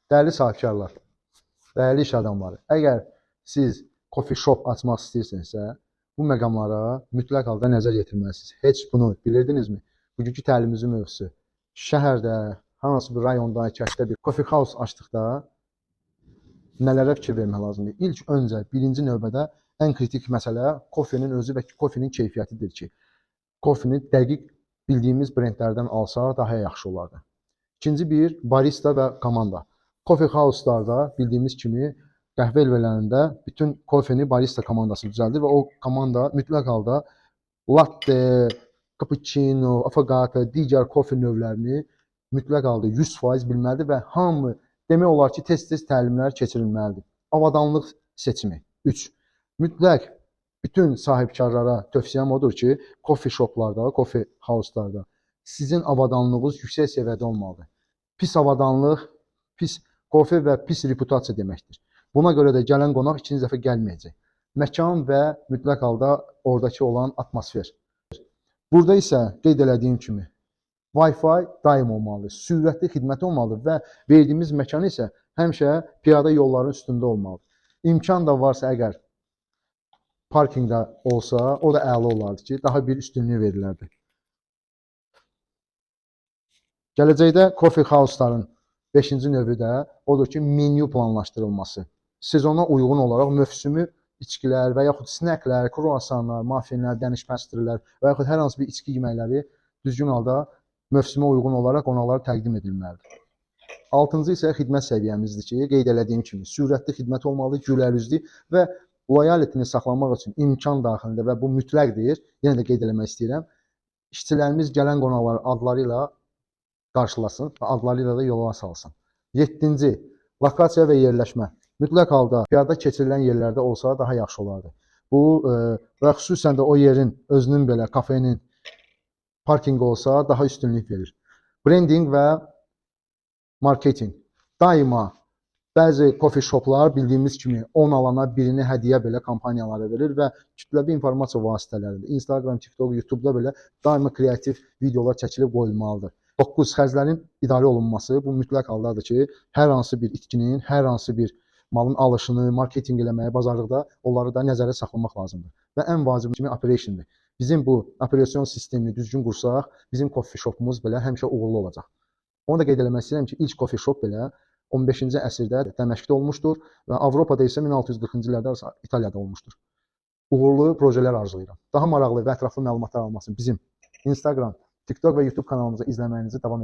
Dəyərli sahibkarlar, dəyərli iş adamları, əgər siz coffee shop açmaq istəyirsinizsə, bu məqamlara mütləq halda nəzər yetirməlisiniz. Heç bunu bilirdinizmi? Bugünkü təlimimizin mövzusu şəhərdə, hansı bir rayonda, kənddə bir coffee house açdıqda nələrə fikir vermək lazımdır? İlk öncə, birinci növbədə ən kritik məsələ koffenin özü və koffenin keyfiyyətidir ki, koffeni dəqiq bildiyimiz brendlərdən alsaq daha yaxşı olardı. İkinci bir, barista və komanda. Coffee house-larda bildiyimiz kimi qəhvə elvələrində bütün koffeni barista komandası düzəldir və o komanda mütləq halda latte, cappuccino, affogato, digər kofe növlərini mütləq halda 100% bilməlidir və hamı demək olar ki, tez-tez təlimlər keçirilməlidir. Avadanlıq seçimi. 3. Mütləq bütün sahibkarlara tövsiyəm odur ki, coffee shoplarda, coffee house-larda sizin avadanlığınız yüksək səviyyədə olmalıdır. Pis avadanlıq, pis kofe və pis reputasiya deməkdir. Buna görə də gələn qonaq ikinci dəfə gəlməyəcək. Məkan və mütləq halda oradakı olan atmosfer. Burada isə qeyd elədiyim kimi Wi-Fi daim olmalıdır, sürətli xidmət olmalıdır və verdiyimiz məkan isə həmişə piyada yolların üstündə olmalıdır. İmkan da varsa əgər parkinqdə olsa, o da əla olardı ki, daha bir üstünlük verilərdi. Gələcəkdə coffee house-ların 5-ci növü də odur ki, menyu planlaşdırılması. Sezona uyğun olaraq mövsümü içkilər və yaxud snəklər, kruasanlar, maffinlər, dəniş pəstirlər və yaxud hər hansı bir içki yeməkləri düzgün halda mövsümə uyğun olaraq qonaqlara təqdim edilməlidir. 6-cı isə xidmət səviyyəmizdir ki, qeyd elədiyim kimi sürətli xidmət olmalıdır, gülərüzlü və loyalitini saxlamaq üçün imkan daxilində və bu mütləqdir. Yenə də qeyd eləmək istəyirəm. İşçilərimiz gələn qonaqları adları ilə qarşılasın və adları ilə də yola salsın. 7-ci, lokasiya və yerləşmə. Mütləq halda piyada keçirilən yerlərdə olsa daha yaxşı olardı. Bu və xüsusən də o yerin özünün belə kafenin parkinqi olsa daha üstünlük verir. Branding və marketing. Daima bəzi coffee shoplar bildiyimiz kimi 10 alana birini hədiyyə belə kampaniyaları verir və kütləvi informasiya vasitələrində Instagram, TikTok, YouTube-da belə daima kreativ videolar çəkilib qoyulmalıdır. 9. Xərclərin idarə olunması bu mütləq haldadır ki, hər hansı bir itkinin, hər hansı bir malın alışını, marketinq eləməyə, bazarlıqda onları da nəzərdə saxlamaq lazımdır. Və ən vacib kimi operationdur. Bizim bu operasyon sistemini düzgün qursaq, bizim coffee shopumuz belə həmişə uğurlu olacaq. Onu da qeyd eləmək istəyirəm ki, ilk coffee shop belə 15-ci əsrdə Dəməşqdə olmuşdur və Avropada isə 1640-cı illərdə İtaliyada olmuşdur. Uğurlu projelər arzulayıram. Daha maraqlı və ətraflı məlumatlar almaq üçün bizim Instagram, TikTok və YouTube kanalımızı izləməyinizi davam edin.